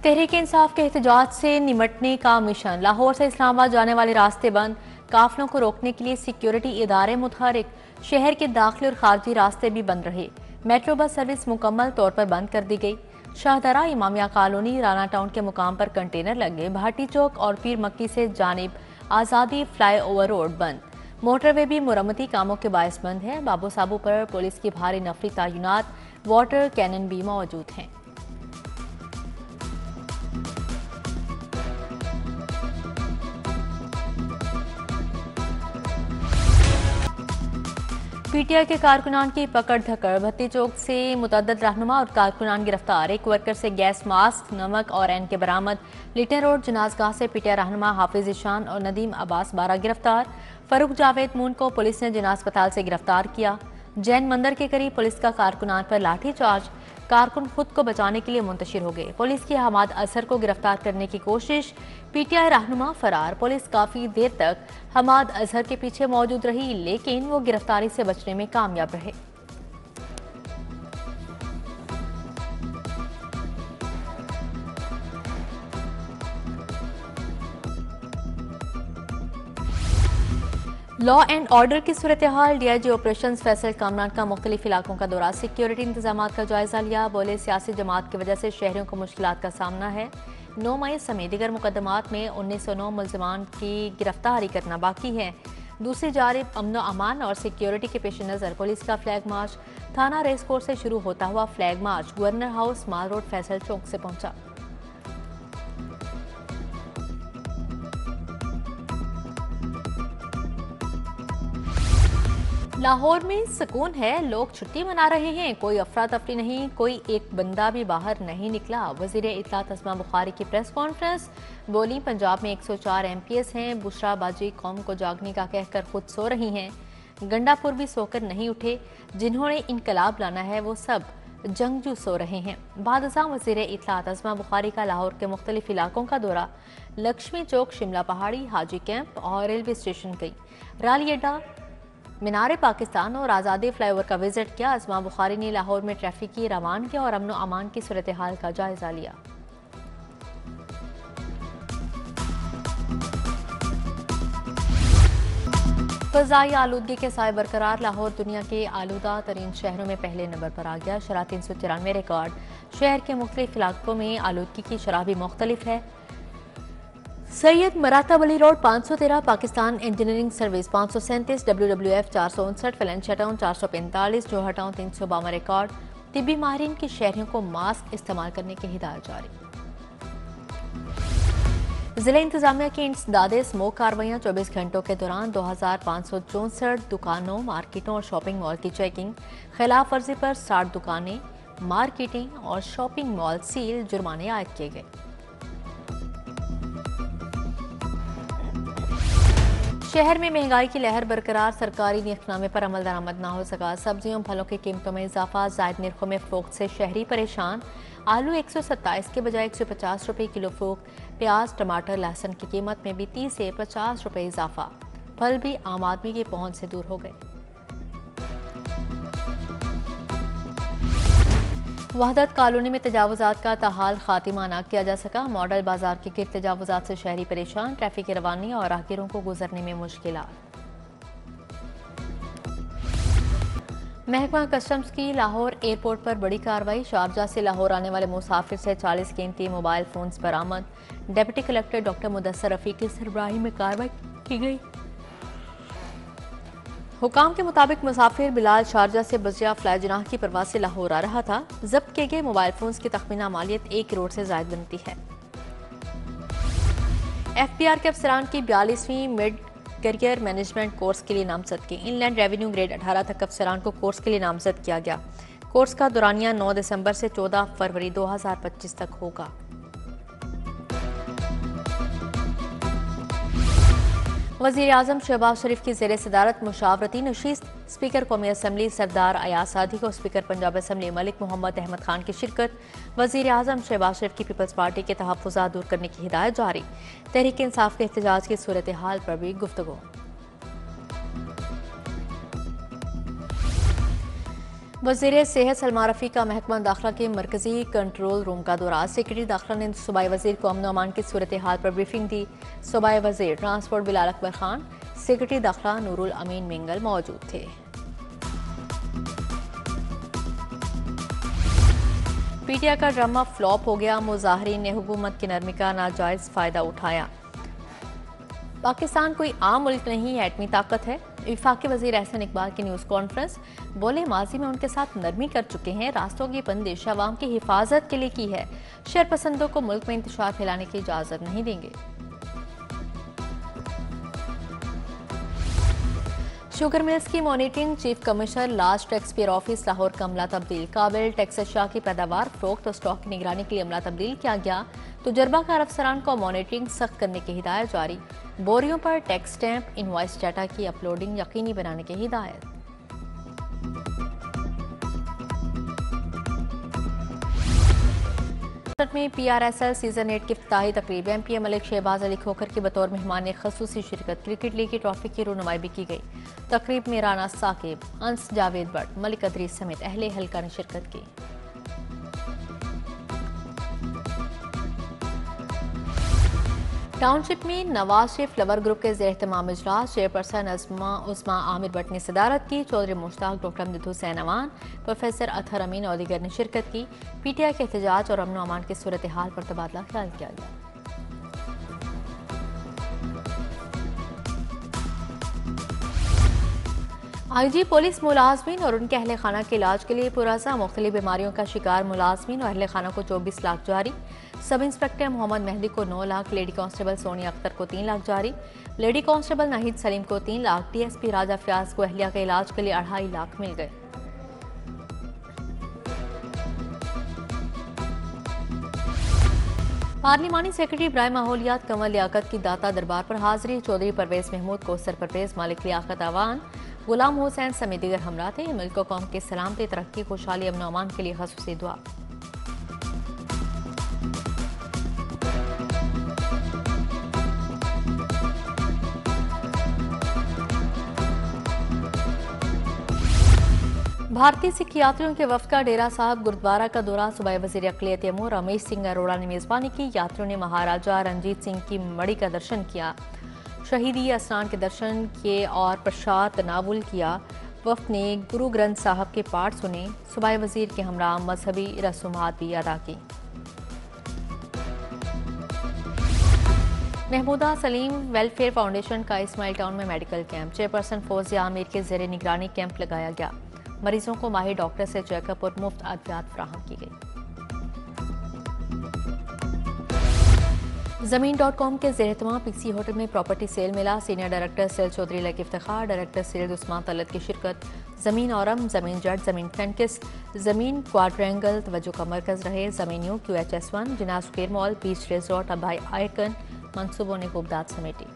तहरीक इंसाफ के एहतजाज से निमटने का मिशन। लाहौर से इस्लामाबाद जाने वाले रास्ते बंद, काफिलों को रोकने के लिए सिक्योरिटी इदारे मुतहरिक। शहर के दाखिली और खारजी रास्ते भी बंद रहे। मेट्रो बस सर्विस मुकम्मल तौर पर बंद कर दी गई। शाहदरा, इमामिया कॉलोनी, राना टाउन के मुकाम पर कंटेनर लगे। भाटी चौक और पीर मक्की से जानिब आज़ादी फ्लाई ओवर रोड बंद। मोटरवे भी मुरम्मती कामों के बायस बंद है। बाबू साबू पर पुलिस की भारी नफरी तैनात, वाटर कैनन भी मौजूद हैं। पीटीआई के कारकुनान की पकड़ धकड़। भत्ती चौक से मुतअद्दिद रहनुमा और कारकुनान गिरफ्तार। एक वर्कर से गैस मास्क, नमक और एनके बरामद। लिटन रोड जनाजगाह से पीटीआई रहनुमा हाफिज ईशान और नदीम अब्बास 12 गिरफ्तार। फरूख जावेद मून को पुलिस ने जिना अस्पताल से गिरफ्तार किया। जैन मंदिर के करीब पुलिस का कारकुनान पर लाठीचार्ज। कारकुन खुद को बचाने के लिए मुंतशिर हो गए। पुलिस की हमाद अजहर को गिरफ्तार करने की कोशिश। पीटीआई रहनुमा फरार। पुलिस काफी देर तक हमाद अजहर के पीछे मौजूद रही, लेकिन वो गिरफ्तारी से बचने में कामयाब रहे। लॉ एंड ऑर्डर की सूरत हाल। डीआईजी ऑपरेशन फैसल कामरान का मुख्तलिफ इलाकों का दौरा। सिक्योरिटी इंतजाम का जायजा लिया। बोले, सियासी जमात की वजह से शहरियों को मुश्किलात का सामना है। 9 मई समेत दीगर मुकदमात में 1909 मुलजमान की गिरफ्तारी करना बाकी है। दूसरी जानिब अमन अमान और सिक्योरिटी के पेश नज़र पुलिस का फ्लैग मार्च। थाना रेस कोर्स से शुरू होता हुआ फ्लैग मार्च गवर्नर हाउस, माल रोड, फैसल चौक से पहुंचा। लाहौर में सुकून है, लोग छुट्टी मना रहे हैं। कोई अफरा तफरी नहीं, कोई एक बंदा भी बाहर नहीं निकला। वज़ीर इत्तलात अस्मा बुखारी की प्रेस कॉन्फ्रेंस। बोली, पंजाब में 104 MPS हैं। बुशरा बाजी कौम को जागने का कहकर खुद सो रही हैं। गंडापुर भी सोकर नहीं उठे। जिन्होंने इनकलाब लाना है वो सब जंगजू सो रहे हैं। बादशाह वज़ीर इत्तलात अस्मा बुखारी का लाहौर के मुख्तलिफ इलाकों का दौरा। लक्ष्मी चौक, शिमला पहाड़ी, हाजी कैंप और रेलवे स्टेशन गई। राली अड्डा, मीनार पाकिस्तान और आज़ादी फ्लाईओवर का विजिट किया। अस्मा बुखारी ने लाहौर में ट्रैफिक की रवानगी और अमन अमान की सूरत हाल का जायजा लिया। फ़ज़ाई आलूदगी के साए बरकरार। लाहौर दुनिया के आलूदा तरीन शहरों में पहले नंबर पर आ गया। शरह 393 रिकॉर्ड। शहर के मुख्तलिफ इलाकों में आलूदगी की शरह भी मुख्तलिफ है। Syed Maratib Ali road 513, Pakistan engineering service 537, WWF 459, Valencia town 445, Johar town 352 record. तिब्बी माहिरीन की शहरियों को मास्क इस्तेमाल करने की हिदायत जारी। जिला इंतजामिया की इंसदादे स्मोक कार्रवाइयाँ। 24 घंटों के दौरान 2564 दुकानों, मार्केटों और शॉपिंग मॉल की चेकिंग। खिलाफ वर्जी पर 60 दुकानें, मार्केटिंग और शॉपिंग मॉल सील, जुर्माने आयद किए गए। शहर में महंगाई की लहर बरकरार। सरकारी नियतनामे पर अमल दरामद न हो सका। सब्जियों फलों की कीमतों में इजाफा। जायद निर्खों में फरोख्त से शहरी परेशान। आलू 127 के बजाय 150 रुपये किलो फरोख्त। प्याज, टमाटर, लहसुन की कीमत में भी 30 से 50 रुपये इजाफा। फल भी आम आदमी की पहुंच से दूर हो गए। वहदत कॉलोनी में तजावुजात का ताहाल खातिमा न किया जा सका। मॉडल बाजार के गिर्द तजावुजात से शहरी परेशान। ट्रैफिक की रवानी और राहगीरों को गुजरने में मुश्किलात। महकमा कस्टम्स की लाहौर एयरपोर्ट पर बड़ी कार्रवाई। शारजा से लाहौर आने वाले मुसाफिर से 40 कीमती मोबाइल फोन्स बरामद। Deputy collector doctor Mudassar Rafiq की सरबराही में कार्रवाई की गई। हुकाम के मुताबिक मुसाफिर बिलाल शारजा से बजिया फ्लाई जनाह की परवाज से लाहौर आ रहा था। जब्त किए गए मोबाइल फोन्स की तखमीना मालियत 1 करोड़ से जायद बनती है। FPR के अफसरान की 42वीं मिड करियर मैनेजमेंट कोर्स के लिए नामजदगी। इनलैंड रेवेन्यू ग्रेड 18 तक अफसरान को कोर्स के लिए नामजद किया गया। कोर्स का दौरानिया 9 दिसंबर से 14 फरवरी 2025 तक होगा। वज़ीर आज़म शहबाज शरीफ की ज़ेर सदारत मुशावरती नशीस्त। स्पीकर कौमी असम्बली सरदार अयाज सादी को स्पीकर पंजाब असम्बली मलिक मोहम्मद अहमद खान की शिरकत। वज़ीर आज़म शहबाज शरीफ की पीपल्स पार्टी के तहफ़्फ़ुज़ात दूर करने की हिदायत जारी। तहरीक इंसाफ के एहतजाज की सूरत हाल पर भी गुफ्तगू। वज़ीर सेहत सलमा रफ़ी का महकमा दाखिला के मरकजी कंट्रोल रूम का दौरा। सेक्रेटरी दाखिला ने सूबाई वज़ीर को अमन अमान की सूरत हाल पर ब्रीफिंग दी। सूबाई वज़ीर ट्रांसपोर्ट बिलाल अकबर खान, सेक्रेटरी दाखिला नूरुल अमीन मिंगल मौजूद थे। पीटीआई का ड्रामा फ्लॉप हो गया। मुजाहिरीन ने हुकूमत की नरमी का नाजायज़ फ़ायदा उठाया। पाकिस्तान कोई आम मुल्क नहीं, एटमी ताकत है। वफाकी वज़ीर एहसन इकबाल की न्यूज़ कॉन्फ्रेंस। बोले माजी में उनके साथ नरमी कर चुके हैं, रास्तों की बंदिश अवाम की हिफाजत के लिए की है। शरपसंदों को मुल्क में इंतशार फैलाने की इजाज़त नहीं देंगे। शुगर मिल्स की monitoring. Chief commissioner last tax payer office Lahore का अमला तब्दील। काबिल टैक्स अशिया की पैदावार, फरोख्त और स्टॉक की निगरानी के लिए अमला तब्दील किया गया। तजुर्बाकार अफसरान को मॉनिटरिंग सख्त करने की हिदायत जारी। बोरियों पर टैक्स स्टैंप, इनवॉइस डाटा की अपलोडिंग यकीनी बनाने की हिदायत। में PRSL सीजन 8 की इफ्तिताही तकरीब। MP मलिक शहबाज अली खोखर की बतौर मेहमान खसूसी शिरकत। क्रिकेट लीग की ट्रॉफी की रुनुमाई भी की गई। तकरीब में राना साकिब, अंस जावेद भट्ट, मलिक अदरीस समेत अहले हल्का ने शिरकत की। टाउनशिप में नवाज शरीफ फ्लावर ग्रुप के ज़ेर एहतमाम इजलास। चेयरपर्सन उस्मा आमिर भट्ट ने सदारत की। चौधरी मुश्ताक, डॉक्टर अमजद हुसैन अमान, प्रोफेसर अतहर अमीन और दीगर ने शिरकत की। PTI के एहतजाज और अमन अमान की सूरत हाल पर तबादला ख्याल किया गया। IG पुलिस मुलाजमीन और उनके अहल खाना के इलाज के लिए पुरज़ा। मुख्तलिफ बीमारियों का शिकार मुलाजमीन और अहल खाना को 24 लाख जारी। सब इंस्पेक्टर मोहम्मद मेहदी को 9 लाख, लेडी कांस्टेबल सोनिया अख्तर को 3 लाख जारी। लेडी कांस्टेबल नाहिद सलीम को 3 लाख, DSP राजा फयाज को अहलिया के इलाज के लिए 2.5 लाख मिल गए। पार्लिमानी सेक्रेटरी बराए माहौलियात कंवर लियाकत की दाता दरबार पर हाजिरी। चौधरी परवेज महमूद, कोसर परवेज, मालिक लियाकत आवान, गुलाम हुसैन समेत दीगर हमरा थे। मुल्क कौम के सलामती, तरक्की, खुशहाली, अमन अमान के लिए खसूसी दुआ। भारतीय सिख यात्रियों के वफ्द का डेरा साहब गुरुद्वारा का दौरा। सूबाई वज़ीर अक़लियत अमूर रमेश सिंह अरोड़ा ने मेज़बानी की। यात्रियों ने महाराजा रंजीत सिंह की मड़ी का दर्शन किया, शहीदी स्नान के दर्शन किए और प्रसाद तनावुल किया। वफ्द ने गुरु ग्रंथ साहब के पाठ सुने। सूबाई वज़ीर के हमरा मजहबी रसूमात भी अदा की। महमूदा सलीम वेलफेयर फाउंडेशन का इस्माइल टाउन में medical camp. Chairperson Fauzia Aamir के ज़ेरे निगरानी कैंप लगाया गया। मरीजों को माहिर डॉक्टर से चेकअप और मुफ्त अद्वियात फराहम की गई। ज़मीन.com के ज़ेर-ए-एहतमाम पिक्सी होटल में प्रॉपर्टी सेल मिला। सीनियर डायरेक्टर सेल चौधरी लक इफ्तिखार, डायरेक्टर सेल उस्मान तलत की शिरकत। ज़मीन औरम, ज़मीन जट, ज़मीन फ्रेंकिस, ज़मीन क्वाड्रेंगल तवज्जो का मरकज रहे। ज़मीन QHS1, जिनास स्क्वायर मॉल, बीच रिजॉर्ट, अबाई आइकन, मंसूबों ने खूबदाद समेटी।